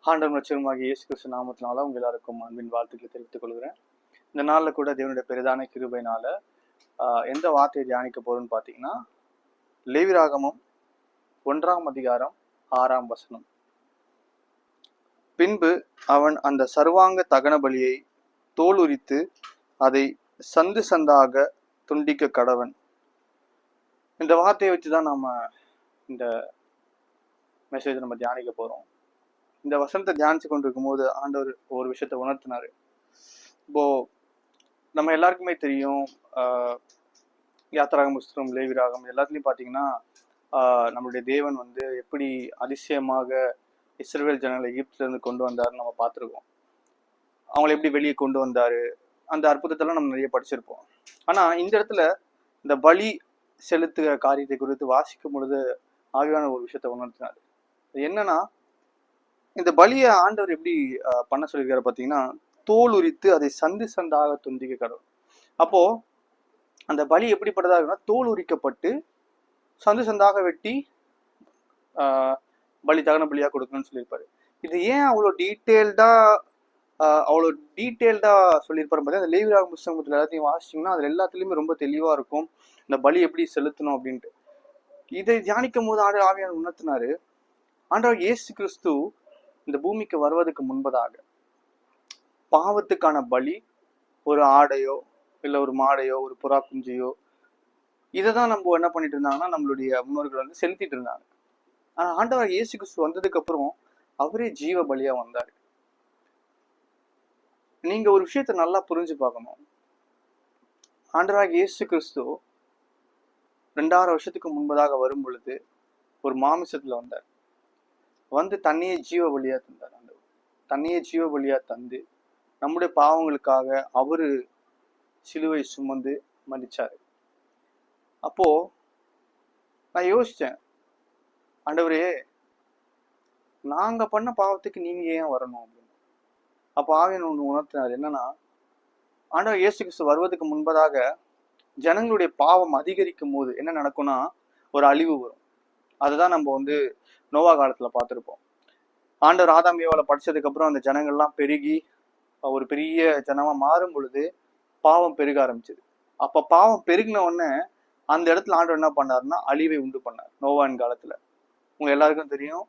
ஆண்டவரும் ரட்சகருமாகிய இயேசு கிறிஸ்து நாமத்தினால உங்க எல்லாருக்கும் அன்பின் வாழ்த்துக்களை தெரிவித்துக் கொள்கிறேன். இந்த நாளில் கூட தேவனுடைய பெரிதான கிருபையினால எந்த வார்த்தையை தியானிக்க போறோம்னு பார்த்தீங்கன்னா, லேவியராகமம் 1ஆம் அதிகாரம் 6ஆம் வசனம். பின்பு அவன் அந்த சர்வாங்க தகன பலியை தோல் உரித்து அதை சந்து சந்தாக துண்டிக்க கடவன். இந்த வார்த்தையை வச்சுதான் நாம இந்த மெசேஜ் நம்ம தியானிக்க போறோம். இந்த வசனத்தை தியானிச்சு கொண்டிருக்கும் போது ஆண்டவர் ஒரு விஷயத்த உணர்த்தினாரு. இப்போ நம்ம எல்லாருக்குமே தெரியும், யாத்திராகம் புஸ்தகம், லேவியராகம் எல்லாத்துலயும் பாத்தீங்கன்னா நம்மளுடைய தேவன் வந்து எப்படி அதிசயமாக இஸ்ரவேல் ஜனங்களை எகிப்துல இருந்து கொண்டு வந்தாருன்னு நம்ம பார்த்துருக்கோம். அவங்களை எப்படி வெளியே கொண்டு வந்தாரு, அந்த அற்புதத்தெல்லாம் நம்ம நிறைய படிச்சிருப்போம். ஆனா இந்த இடத்துல இந்த பலி செலுத்துகிற காரியத்தை குறித்து வாசிக்கும் பொழுது ஆவியான ஒரு விஷயத்த உணர்த்தினாரு. என்னன்னா, இந்த பலியை ஆண்டவர் எப்படி பண்ண சொல்லியிருக்காரு பார்த்தீங்கன்னா, தோல் உரித்து அதை சந்து சந்தாக துண்டிக்க கடவுள். அப்போ அந்த பலி எப்படிப்பட்டதாக இருக்குன்னா, தோல் உரிக்கப்பட்டு சந்து சந்தாக வெட்டி பலி தகன பலியா கொடுக்கணும்னு சொல்லியிருப்பாரு. இது ஏன் அவ்வளோ டீட்டெயில்டா சொல்லியிருப்பாரு பார்த்தீங்கன்னா, அந்த லேவியராகம புத்தகத்துல எல்லாத்தையும் வாசிச்சிங்கன்னா அதுல எல்லாத்துலயுமே ரொம்ப தெளிவா இருக்கும் இந்த பலி எப்படி செலுத்தணும் அப்படின்ட்டு. இதை தியானிக்கும் போது ஆவியானவர் உணர்த்தினாரு, ஆண்டவர் இயேசு கிறிஸ்து இந்த பூமிக்கு வருவதற்கு முன்பதாக பாவத்துக்கான பலி ஒரு ஆடையோ இல்லை ஒரு மாடையோ ஒரு புறா குஞ்சியோ இதைதான் நம்ம என்ன பண்ணிட்டு இருந்தாங்கன்னா நம்மளுடைய முன்னோர்கள் வந்து செலுத்திட்டு இருந்தாங்க. ஆனா ஆண்டவர் இயேசு கிறிஸ்து வந்ததுக்கு அப்புறம் அவரே ஜீவ பலியா வந்தாரு. நீங்க ஒரு விஷயத்த நல்லா புரிஞ்சு பார்க்கணும். ஆண்டவர் இயேசு கிறிஸ்து 2000 வருஷத்துக்கு முன்பதாக வரும் பொழுது ஒரு மாமிசத்துல வந்தார். வந்து தன்னையே ஜீவ பலியா தந்தார். ஆண்டவர் தன்னையே ஜீவ பலியா தந்து நம்முடைய பாவங்களுக்காக அவரு சிலுவை சுமந்து மரிச்சாரு. அப்போ நான் யோசிச்சேன், ஆண்டவரே நாங்க பண்ண பாவத்துக்கு நீங்க ஏன் வரணும் அப்படின்னு. அப்போ ஆவியானவர் ஒன்று உணர்த்தினார். என்னன்னா, ஆண்டவர் இயேசு கிறிஸ்து வருவதற்கு முன்பதாக ஜனங்களுடைய பாவம் அதிகரிக்கும் போது என்ன நடக்கும்னா ஒரு அழிவு வரும். அதுதான் நம்ம வந்து நோவா காலத்துல பார்த்துருப்போம். ஆண்டவர் ஆதாம் ஏவாளை படிச்சதுக்கு அப்புறம் அந்த ஜனங்கள்லாம் பெருகி ஒரு பெரிய ஜனமா மாறும் பொழுது பாவம் பெருக ஆரம்பிச்சது. அப்ப பாவம் பெருகின உடனே அந்த இடத்துல ஆண்டவர் என்ன பண்ணாருன்னா அழிவை உண்டு பண்ணார். நோவான் காலத்துல உங்க எல்லாருக்கும் தெரியும்,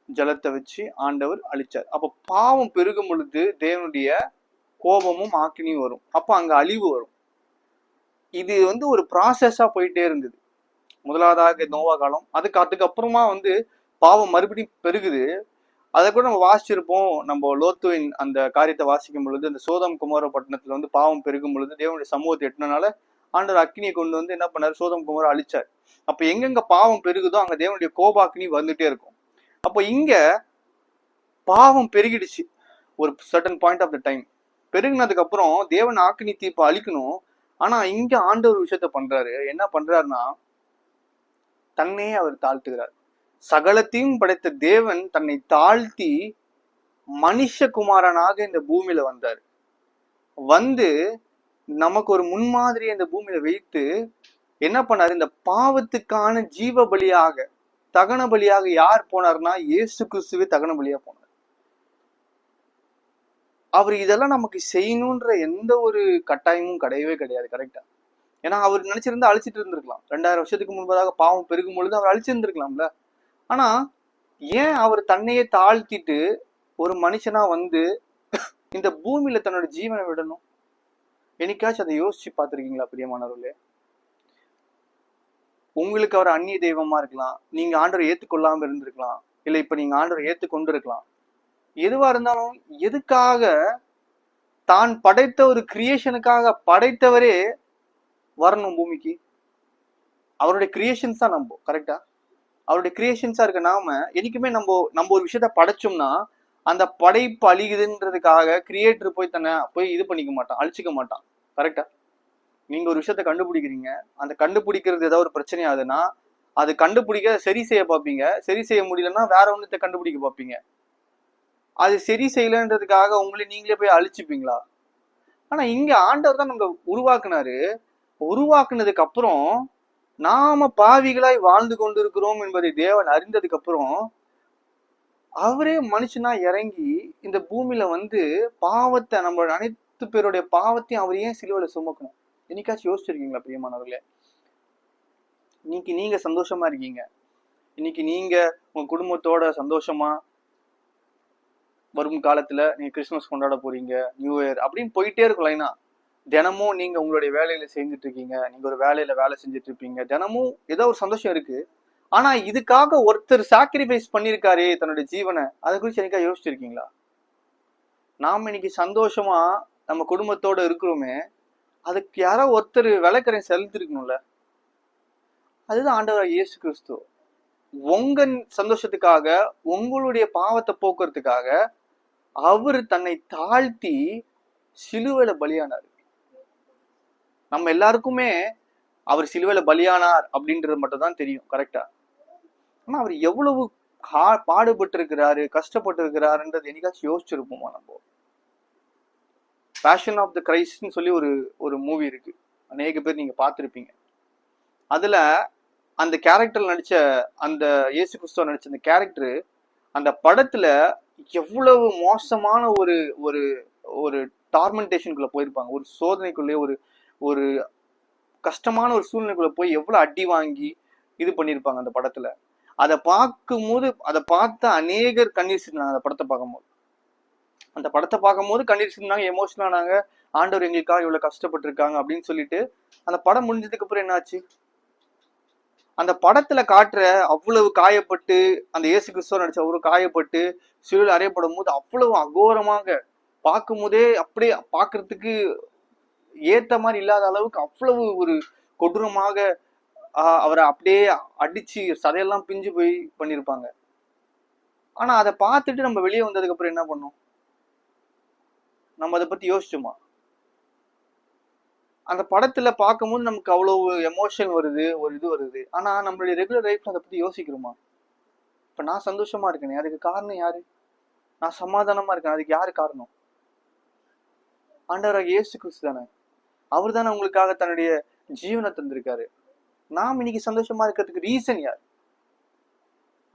ஜலத்தை வச்சு ஆண்டவர் அழிச்சார். அப்ப பாவம் பெருகும் பொழுது தேவனுடைய கோபமும் ஆக்கினியும் வரும். அப்ப அங்க அழிவு வரும். இது வந்து ஒரு ப்ராசஸா போயிட்டே இருந்தது. முதலாவதாக நோவா காலம், அதுக்கப்புறமா வந்து பாவம் மறுபடியும் பெருகுது. அதை கூட நம்ம வாசிச்சிருப்போம். நம்ம லோத்துவின் அந்த காரியத்தை வாசிக்கும் பொழுது அந்த சோதம் குமார பட்டணத்துல வந்து பாவம் பெருகும் பொழுது தேவனுடைய சமூகத்தை எட்டினால ஆண்டவர் அக்னியை கொண்டு வந்து என்ன பண்ணாரு, சோதம் குமார அழிச்சார். அப்ப எங்கெங்க பாவம் பெருகுதோ அங்க தேவனுடைய கோபாக்னி வந்துட்டே இருக்கும். அப்போ இங்க பாவம் பெருகிடுச்சு ஒரு certain point of the time. பெருகினதுக்கு அப்புறம் தேவன் அக்னி தீர்ப்பு அழிக்கணும். ஆனா இங்க ஆண்டவர் விஷயத்த பண்றாரு. என்ன பண்றாருன்னா, தன்னையே அவர் தாழ்த்துகிறார். சகலத்தையும் படைத்த தேவன் தன்னை தாழ்த்தி மனுஷகுமாரனாக இந்த பூமியில வந்தார். வந்து நமக்கு ஒரு முன்மாதிரியை இந்த பூமியில வைத்து என்ன பண்ணாரு, இந்த பாவத்துக்கான ஜீவ பலியாக தகன பலியாக யார் போனார்னா இயேசு கிறிஸ்துவே தகன பலியா போனார். அவர் இதெல்லாம் நமக்கு செய்யணும்ன்ற எந்த ஒரு கட்டாயமும் கிடையவே கிடையாது. கரெக்டா? ஏன்னா அவர் நினைச்சிருந்தா அழிச்சிட்டு இருந்திருக்கலாம். 2000 வருஷத்துக்கு முன்பதாக பாவம் பெருகும் பொழுது அவர் அழிச்சிருந்திருக்கலாம்ல. ஆனா ஏன் அவர் தன்னையே தாழ்த்திட்டு ஒரு மனுஷனா வந்து இந்த பூமியில தன்னோட ஜீவனை விடணும்? என்னைக்காச்சும் அதை யோசிச்சு பார்த்துருக்கீங்களா பிரியமானவர்களே? உங்களுக்கு அவர் அந்நிய தெய்வமா இருக்கலாம், நீங்க ஆண்டவரை ஏத்துக்கொள்ளாம இருந்திருக்கலாம், இல்ல இப்ப நீங்க ஆண்டவரை ஏத்துக்கொண்டு இருக்கலாம். எதுவா இருந்தாலும் எதுக்காக தான் படைத்த ஒரு கிரியேஷனுக்காக படைத்தவரே வரணும் பூமிக்கு? அவருடைய கிரியேஷன்ஸ் தான் நம்ம. கரெக்டா? அவருடைய கிரியேஷன்ஸா இருக்க நாம என்னைக்குமே நம்ம ஒரு விஷயத்த படைச்சோம்னா அந்த படைப்பு அழிகுதுன்றதுக்காக கிரியேட்டர் போய் இது பண்ணிக்க மாட்டான், அழிச்சிக்க மாட்டான். கரெக்டா? நீங்க ஒரு விஷயத்த கண்டுபிடிக்கிறீங்க, அந்த கண்டுபிடிக்கிறது ஏதாவது ஒரு பிரச்சனை ஆகுதுன்னா அது கண்டுபிடிக்க சரி செய்ய பார்ப்பீங்க. சரி செய்ய முடியலன்னா வேற ஒன்றத்தை கண்டுபிடிக்க பார்ப்பீங்க. அது சரி செய்யலன்றதுக்காக உங்களை நீங்களே போய் அழிச்சுப்பீங்களா? ஆனா இங்க ஆண்டவர் தான் நம்ம உருவாக்குனாரு. உருவாக்குனதுக்கு அப்புறம் நாம பாவிகளாய் வாழ்ந்து கொண்டிருக்கிறோம் என்பதை தேவன் அறிந்ததுக்கு அப்புறம் அவரே மனுஷனா இறங்கி இந்த பூமியில வந்து பாவத்தை, நம்மளோட அனைத்து பேருடைய பாவத்தையும் அவர் ஏன் சிலுவையில சுமக்கணும்? என்னைக்காச்சும் யோசிச்சிருக்கீங்களா பிரியமானவர்களே? இன்னைக்கு நீங்க சந்தோஷமா இருக்கீங்க, இன்னைக்கு நீங்க உங்க குடும்பத்தோட சந்தோஷமா வரும் காலத்துல நீங்க கிறிஸ்துமஸ் கொண்டாட போறீங்க, நியூ இயர் அப்படின்னு போயிட்டே இருக்கும் லைனா. தினமும் நீங்க உங்களுடைய வேலையில செஞ்சுட்டு இருக்கீங்க, நீங்க ஒரு வேலையில வேலை செஞ்சுட்டு இருப்பீங்க, தினமும் ஏதோ ஒரு சந்தோஷம் இருக்கு. ஆனா இதுக்காக ஒருத்தர் சாக்ரிஃபைஸ் பண்ணிருக்காரு தன்னுடைய ஜீவனை, அதை குறிச்சு எனக்கா யோசிச்சிருக்கீங்களா? நாம இன்னைக்கு சந்தோஷமா நம்ம குடும்பத்தோட இருக்கிறோமே, அதுக்கு யாரோ ஒருத்தர் விலைக்கரை செலுத்திருக்கணும்ல. அதுதான் ஆண்டவர் இயேசு கிறிஸ்து. உங்க சந்தோஷத்துக்காக, உங்களுடைய பாவத்தை போக்குறதுக்காக அவர் தன்னை தாழ்த்தி சிலுவையில பலியானார். நம்ம எல்லாருக்குமே அவர் சிலுவையில பலியானார் அப்படின்றது மட்டும் தான் தெரியும், கரெக்டா? ஆனா அவர் எவ்வளவு பாடுபட்டு இருக்கிறாரு, கஷ்டப்பட்டு இருக்கிறாருன்றது என்னைக்காச்சும் யோசிச்சிருப்போமா? நம்ம பேஷன் ஆஃப் த கிரைஸ்ட்னு சொல்லி ஒரு மூவி இருக்கு, அநேக பேர் நீங்க பார்த்துருப்பீங்க. அதுல அந்த கேரக்டர் நடிச்ச, அந்த இயேசு கிறிஸ்துவ நடிச்ச அந்த கேரக்டர் அந்த படத்துல எவ்வளவு மோசமான ஒரு ஒரு ஒரு டார்மெண்டேஷனுக்குள்ள போயிருப்பாங்க, ஒரு சோதனைக்குள்ளே, ஒரு ஒரு கஷ்டமான ஒரு சூழ்நிலைக்குள்ள போய் எவ்வளவு அடி வாங்கி இது பண்ணியிருப்பாங்க அந்த படத்துல. அதை பார்க்கும்போது, அதை பார்த்த அநேகர் கண்ணீர் சிந்தினாங்க. அந்த படத்தை பார்க்கும்போது கண்ணீர் சிந்தினாங்க, எமோஷனல் ஆனாங்க. ஆண்டவர் எங்களுக்காக இவ்வளவு கஷ்டப்பட்டு இருக்காங்க அப்படின்னு சொல்லிட்டு அந்த படம் முடிஞ்சதுக்கு அப்புறம் என்னாச்சு? அந்த படத்துல காட்டுற அவ்வளவு காயப்பட்டு, அந்த இயேசு கிறிஸ்துவ நடிச்ச அவ்வளவு காயப்பட்டு சிலுவையில் அறையப்படும் போது அவ்வளவு அகோரமாக, பார்க்கும் போதே அப்படியே பார்க்கறதுக்கு ஏத்த மாதிரி இல்லாத அளவுக்கு அவ்வளவு ஒரு கொடூரமாக அவரை அப்படியே அடிச்சு சதையெல்லாம் பிஞ்சு போய் பண்ணிருப்பாங்க. ஆனா அதை பார்த்துட்டு நம்ம வெளியே வந்ததுக்கு அப்புறம் என்ன பண்ணோம்? நம்ம அதை பத்தி யோசிச்சோமா? அந்த படத்துல பார்க்கும்போது நமக்கு அவ்வளவு எமோஷன் வருது, ஒரு இது வருது. ஆனா நம்மளுடைய ரெகுலர் லைஃப்ல அதை பத்தி யோசிக்கிறோமா? இப்ப நான் சந்தோஷமா இருக்கேனே, அதுக்கு காரணம் யாரு? நான் சமாதானமா இருக்கேன், அதுக்கு யாரு காரணம்? ஆண்டவராக இயேசு கிறிஸ்து தானே. அவர் தானே உங்களுக்காக தன்னுடைய ஜீவனை தந்திருக்காரு. நாம் இன்னைக்கு சந்தோஷமா இருக்கிறதுக்கு ரீசன் யார்?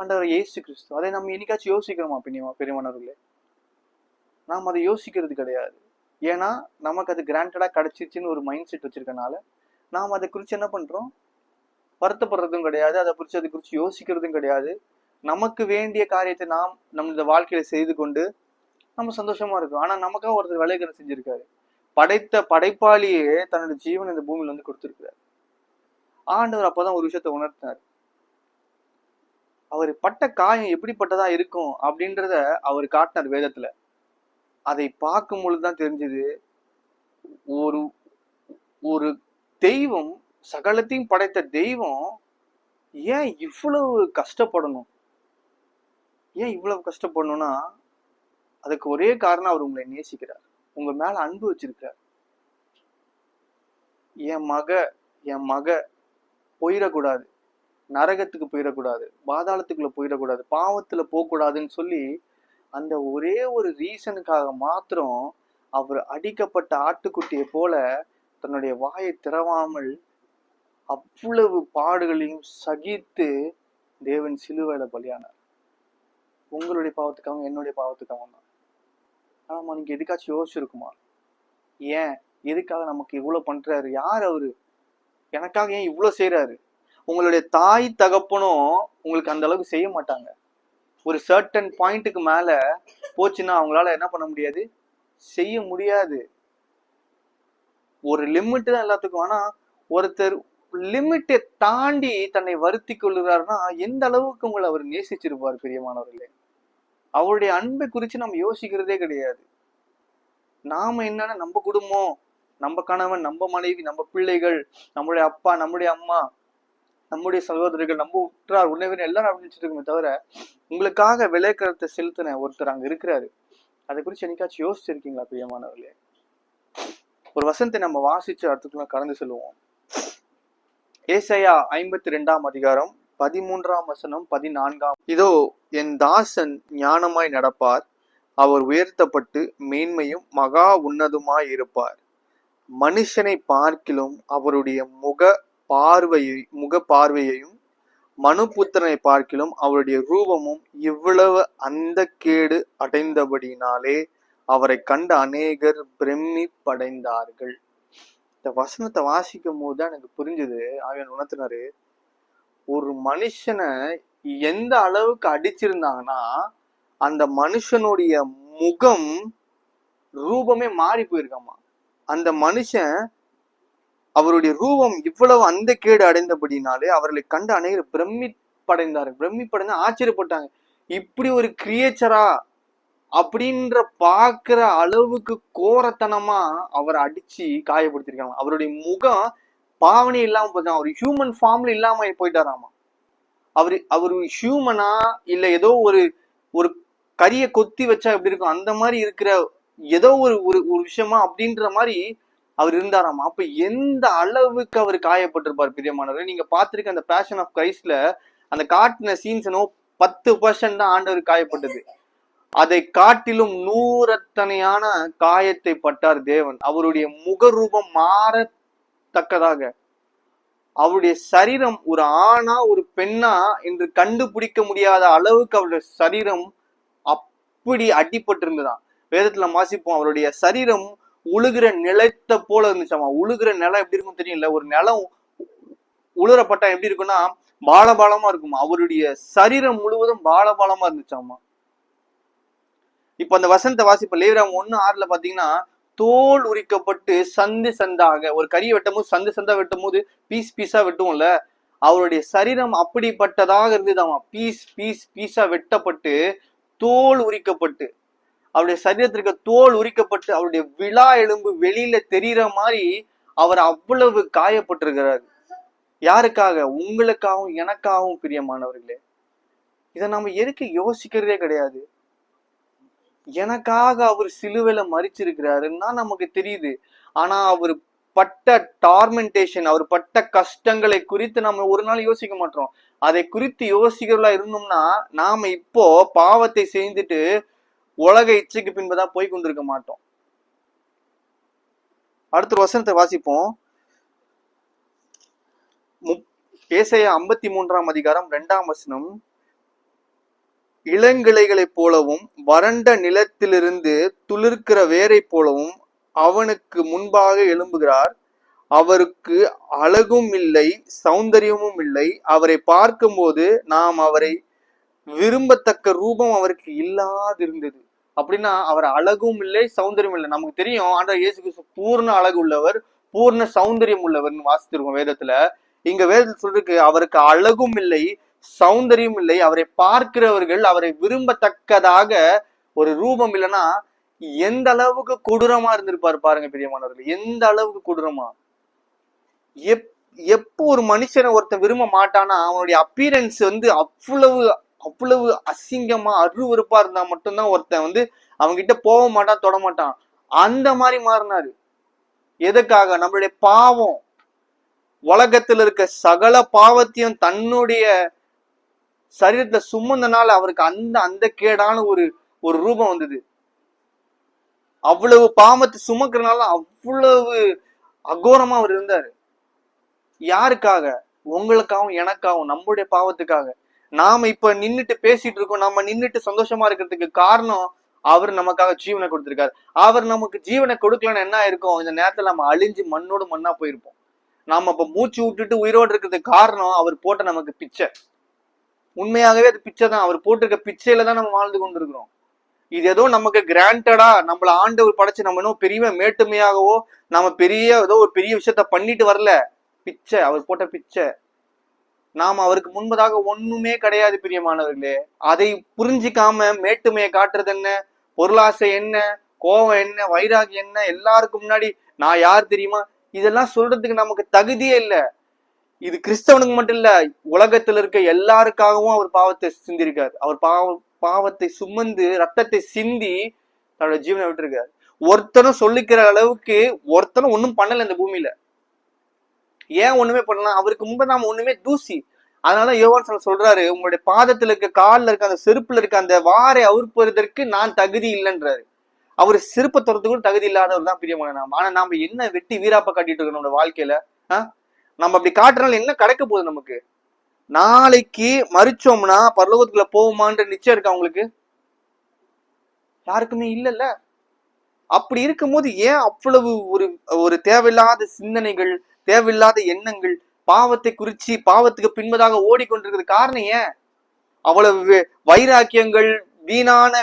ஆண்டவர் இயேசு கிறிஸ்து. அதை நம்ம என்னைக்காச்சும் யோசிக்கிறோமா பெரியமானவர்களே? நாம் அதை யோசிக்கிறது கிடையாது. ஏன்னா நமக்கு அது கிராண்டடா கிடைச்சிருச்சுன்னு ஒரு மைண்ட் செட் வச்சிருக்கனால நாம் அதை குறித்து என்ன பண்றோம்? வருத்தப்படுறதும் கிடையாது, அதை குறித்து யோசிக்கிறதும் கிடையாது. நமக்கு வேண்டிய காரியத்தை நாம் நம்ம வாழ்க்கையில செய்து கொண்டு நம்ம சந்தோஷமா இருக்கோம். ஆனா நமக்காக ஒருத்தர் விளையாட செஞ்சிருக்காரு. படைத்த படைப்பாளியே தன்னோட ஜீவன் இந்த பூமியில வந்து கொடுத்திருக்கிறார். ஆண்டவர் அப்பதான் ஒரு விஷயத்த உணர்த்தினார். அவர் பட்ட காயம் எப்படிப்பட்டதா இருக்கும் அப்படின்றத அவர் காட்டினார் வேதத்துல. அதை பார்க்கும் பொழுதுதான் தெரிஞ்சது, ஒரு ஒரு தெய்வம், சகலத்தையும் படைத்த தெய்வம் ஏன் இவ்வளவு கஷ்டப்படணும்? ஏன் இவ்வளவு கஷ்டப்படணும்னா அதுக்கு ஒரே காரணம், அவர் உங்களை நேசிக்கிறார், உங்க மேல அன்பு வச்சிருக்கார். என் மக போயிடக்கூடாது, நரகத்துக்கு போயிடக்கூடாது, பாதாளத்துக்குள்ள போயிடக்கூடாது, பாவத்துல போகக்கூடாதுன்னு சொல்லி அந்த ஒரே ஒரு ரீசனுக்காக மாத்திரம் அவர் அடிக்கப்பட்ட ஆட்டுக்குட்டியை போல தன்னுடைய வாயை திறவாமல் அவ்வளவு பாடுகளையும் சகித்து தேவன் சிலுவையில பலியானார். உங்களுடைய பாவத்துக்காகவும் என்னுடைய பாவத்துக்காகவும் தான். ஆனா நீங்க எதுக்காச்சும் யோசிச்சிருக்குமா? ஏன், எதுக்காக நமக்கு இவ்வளவு பண்றாரு? யார் அவரு? எனக்காக ஏன் இவ்வளவு செய்யறாரு? உங்களுடைய தாய் தகப்பனும் உங்களுக்கு அந்த அளவுக்கு செய்ய மாட்டாங்க. ஒரு சர்டன் பாயிண்ட்டுக்கு மேல போச்சுன்னா அவங்களால என்ன பண்ண முடியாது, செய்ய முடியாது. ஒரு லிமிட் தான் எல்லாத்துக்கும். ஆனா ஒருத்தர் லிமிட்டை தாண்டி தன்னை வருத்தி கொள்ளுறாருன்னா எந்த அளவுக்கு உங்களை அவர் நேசிச்சிருப்பார் பிரியமானவர்களே. அவருடைய அன்பை குறித்து நம்ம யோசிக்கிறதே கிடையாது. நாம என்னன்னா, நம்ம குடும்பம், நம்ம கணவன், நம்ம மனைவி, நம்ம பிள்ளைகள், நம்மளுடைய அப்பா, நம்முடைய அம்மா, நம்முடைய சகோதரர்கள், நம்ம உற்றார் உணவினர் எல்லாரும் அப்படின்னு இருக்குமே தவிர உங்களுக்காக விளைக்கரத்தை செலுத்தின ஒருத்தர் அங்க இருக்கிறாரு. அதை குறித்து என்னைக்காச்சும் யோசிச்சிருக்கீங்களா பிரியமானவர்களே? ஒரு வசனத்தை நம்ம வாசிச்சு அடுத்துக்குள்ள கடந்து செல்லுவோம். ஏசாயா 52 அதிகாரம் 13 14. இதோ என் தாசன் ஞானமாய் நடப்பார், அவர் உயர்த்தப்பட்டு மேன்மையும் மகா உன்னதுமாய் இருப்பார். மனுஷனை பார்க்கிலும் அவருடைய முக பார்வையையும் மனுபுத்திரனை பார்க்கிலும் அவருடைய ரூபமும் இவ்வளவு அந்த கேடு அடைந்தபடினாலே அவரை கண்ட அநேகர் பிரமிப்படைந்தார்கள். இந்த வசனத்தை வாசிக்கும் போதுதான் எனக்கு புரிஞ்சுது. அவன் உணர்த்தினாரு, ஒரு மனுஷனை எந்த அளவுக்கு அடிச்சிருந்தாங்கன்னா அந்த மனுஷனுடைய முகம் ரூபமே மாறி போயிருக்காமா. அந்த மனுஷன் அவருடைய ரூபம் இவ்வளவு அந்த கேடு அடைந்தபடினாலே அவர்களை கண்டு அநேகர் பிரமிப்படைந்து ஆச்சரியப்பட்டாங்க. இப்படி ஒரு கிரியேச்சரா அப்படின்ற பாக்குற அளவுக்கு கோரத்தனமா அவரை அடிச்சு காயப்படுத்திருக்காங்க. அவருடைய முகம் பாவனை இல்லாம போச்சான். அவர் ஹியூமன் ஃபார்ம்ல இல்லாம போயிட்டாராமா. அவரு ஹியூமனா இல்ல ஏதோ ஒரு ஒரு கரிய கொத்தி வச்சா எப்படி இருக்கும் அந்த மாதிரி இருக்கிற ஏதோ ஒரு விஷயமா அப்படின்ற மாதிரி அவர் இருந்தாராமா. அப்ப எந்த அளவுக்கு அவர் காயப்பட்டிருப்பார் பிரியமானவர்கள். நீங்க பார்த்திருக்க அந்த பேஷன் ஆஃப் கிரைஸ்ட்ல அந்த காட்டின சீன்ஸனோ 10% தான் ஆண்டவர் காயப்பட்டது. அதை காட்டிலும் 100 காயத்தை பட்டார் தேவன். அவருடைய முகரூபம் மாறத்தக்கதாக, அவருடைய சரீரம் ஒரு ஆணா ஒரு பெண்ணா என்று கண்டுபிடிக்க முடியாத அளவுக்கு அவருடைய சரீரம் அப்படி அடிபட்டிருந்ததான். வேதத்துல வாசிப்போம், அவருடைய சரீரம் உழுகிற நிலத்தை போல இருந்துச்சாமா. உழுகிற நிலம் எப்படி இருக்கும் தெரியல, ஒரு நிலம் உழுறப்பட்டா எப்படி இருக்குன்னா பாலபாலமா இருக்குமா. அவருடைய சரீரம் முழுவதும் பாலபாலமா இருந்துச்சாமா. இப்ப அந்த வசனத்தை வாசிப்ப லேவியராகமம் 1:6 பாத்தீங்கன்னா, தோல் உரிக்கப்பட்டு சந்து சந்தாக, ஒரு கறியை வெட்டும் போது சந்து சந்தா வெட்டும் போது பீஸா வெட்டுவோம்ல, அவருடைய சரீரம் அப்படிப்பட்டதாக இருந்ததாமா. பீஸா வெட்டப்பட்டு தோல் உரிக்கப்பட்டு, அவருடைய சரீரத்திற்கு தோல் உரிக்கப்பட்டு அவருடைய விழா எலும்பு வெளியில தெரியற மாதிரி அவர் அவ்வளவு காயப்பட்டிருக்கிறார். யாருக்காக? உங்களுக்காகவும் எனக்காகவும் பிரியமானவர்களே. இதை நம்ம எதுக்கு யோசிக்கிறதே கிடையாது. எனக்காக அவர் சிலுவையில மரிச்சிருக்கிறாருன்னா நமக்கு தெரியுது. ஆனா அவர் பட்ட டார்மெண்டேஷன், அவர் பட்ட கஷ்டங்களை குறித்து நம்ம ஒரு நாள் யோசிக்க மாட்டோம். அதை குறித்து யோசிக்கிறவளா இருந்தோம்னா நாம இப்போ பாவத்தை செய்துட்டு உலக இச்சைக்கு பின்பதான் போய் கொண்டிருக்க மாட்டோம். அடுத்த வசனத்தை வாசிப்போம். ஏசாயா 53:2 இளங்கிளைகளைப் போலவும் வறண்ட நிலத்திலிருந்து துளிர்க்கிற வேரை போலவும் அவனுக்கு முன்பாக எழும்புகிறார். அவருக்கு அழகும் இல்லை, சௌந்தரியமும் இல்லை. அவரை பார்க்கும்போது நாம் அவரை விரும்பத்தக்க ரூபம் அவருக்கு இல்லாதிருந்தது. அப்படின்னா அவர் அழகும் இல்லை, சௌந்தரியம் இல்லை. நமக்கு தெரியும் ஆண்டவர் இயேசு கிறிஸ்து பூர்ண அழகு உள்ளவர், பூர்ண சௌந்தரியம் உள்ளவர்னு வாசித்திருக்கோம் வேதத்துல. இங்க வேதத்துல சொல்றதுக்கு அவருக்கு அழகும் இல்லை, சௌந்தரியம் இல்லை. அவரை பார்க்கிறவர்கள் அவரை விரும்பத்தக்கதாக ஒரு ரூபம் இல்லைன்னா எந்த அளவுக்கு கொடூரமா இருந்திருப்பாரு பாருங்க பிரியமானவர்கள். எந்த அளவுக்கு கொடூரமா. எப்போ ஒரு மனுஷனை ஒருத்தன் விரும்ப மாட்டானா அவனுடைய அப்பீரன்ஸ் அவ்வளவு அசிங்கமா அருவருப்பா இருந்தா மட்டும்தான் ஒருத்தன் அவன்கிட்ட போக மாட்டான், தொட மாட்டான். அந்த மாதிரி மாறினாரு. எதுக்காக? நம்மளுடைய பாவம், உலகத்துல இருக்க சகல பாவத்தையும் தன்னுடைய சரீரத்துல சுமந்தனால அவருக்கு அந்த கேடான ஒரு ரூபம் வந்தது. அவ்வளவு பாவத்தை சுமக்கிறனால அவ்வளவு அகோரமா அவர் இருந்தாரு. யாருக்காக? உங்களுக்காகவும் எனக்காகவும், நம்மளுடைய பாவத்துக்காக. நாம இப்ப நின்னுட்டு பேசிட்டு இருக்கோம், நம்ம நின்னுட்டு சந்தோஷமா இருக்கிறதுக்கு காரணம் அவர் நமக்காக ஜீவனை கொடுத்திருக்காரு. அவர் நமக்கு ஜீவனை கொடுக்கலன்னு என்ன ஆயிருக்கும்? இந்த நேரத்துல நம்ம அழிஞ்சு மண்ணோடு மண்ணா போயிருப்போம். நாம இப்ப மூச்சு விட்டுட்டு உயிரோடு இருக்கிறதுக்கு காரணம் அவர் போட்ட நமக்கு பிச்சை. உண்மையாகவே அது பிச்சை தான். அவர் போட்டிருக்க பிச்சையில தான் நம்ம வாழ்ந்து கொண்டிருக்கிறோம். இது ஏதோ நமக்கு கிராண்டடா நம்மள ஆண்டவர் படைச்சு நம்ம இன்னும் பெரிய மேட்டுமையாகவோ நம்ம ஏதோ ஒரு பெரிய விஷயத்த பண்ணிட்டு வரல. பிச்சை, அவர் போட்ட பிச்சை. நாம அவருக்கு முன்பதாக ஒண்ணுமே கிடையாது பிரியமானவர்களே. அதை புரிஞ்சிக்காம மேட்டுமையை காட்டுறது என்ன, பொருளாசை என்ன, கோபம் என்ன, வைராகி என்ன, எல்லாருக்கும் முன்னாடி நான் யார் தெரியுமா, இதெல்லாம் சொல்றதுக்கு நமக்கு தகுதியே இல்லை. இது கிறிஸ்தவனுக்கு மட்டும் இல்ல, உலகத்துல இருக்க எல்லாருக்காகவும் அவர் பாவத்தை சிந்திருக்காரு. அவர் பாவத்தை சுமந்து ரத்தத்தை சிந்தி தன்னோட ஜீவனை விட்டுருக்காரு. ஒருத்தனும் சொல்லிக்கிற அளவுக்கு ஒருத்தனும் ஒன்னும் பண்ணல இந்த பூமியில. ஏன் ஒண்ணுமே பண்ணலாம்? அவருக்கு முன்பு நாம ஒண்ணுமே தூசி. அதனால யோவான் சொல்றாரு, உங்களுடைய பாதத்துல இருக்க, காலில் இருக்க, அந்த செருப்புல இருக்க அந்த வாரை அவுர்ப்பதற்கு நான் தகுதி இல்லைன்றாரு. அவர் செருப்பை துறத்துக்கு கூட தகுதி இல்லாதவர் தான் பிரியமான நாம. ஆனா நாம என்ன வெட்டி வீராப்ப காட்டிட்டு இருக்கோம் நம்ம வாழ்க்கையில? நம்ம அப்படி காட்டுறதுனால என்ன கிடைக்க போகுது நமக்கு? நாளைக்கு மறிச்சோம்னா பரலோகத்துக்குள்ள போவோமான்ற நிச்சயம் இருக்கா உங்களுக்கு? யாருக்குமே இல்லைல்ல. அப்படி இருக்கும்போது ஏன் அவ்வளவு ஒரு ஒரு தேவையில்லாத சிந்தனைகள், தேவையில்லாத எண்ணங்கள், பாவத்தை குறிச்சு பாவத்துக்கு பின்பதாக ஓடிக்கொண்டிருக்கிறது காரணம் ஏன்? அவ்வளவு வைராக்கியங்கள், வீணான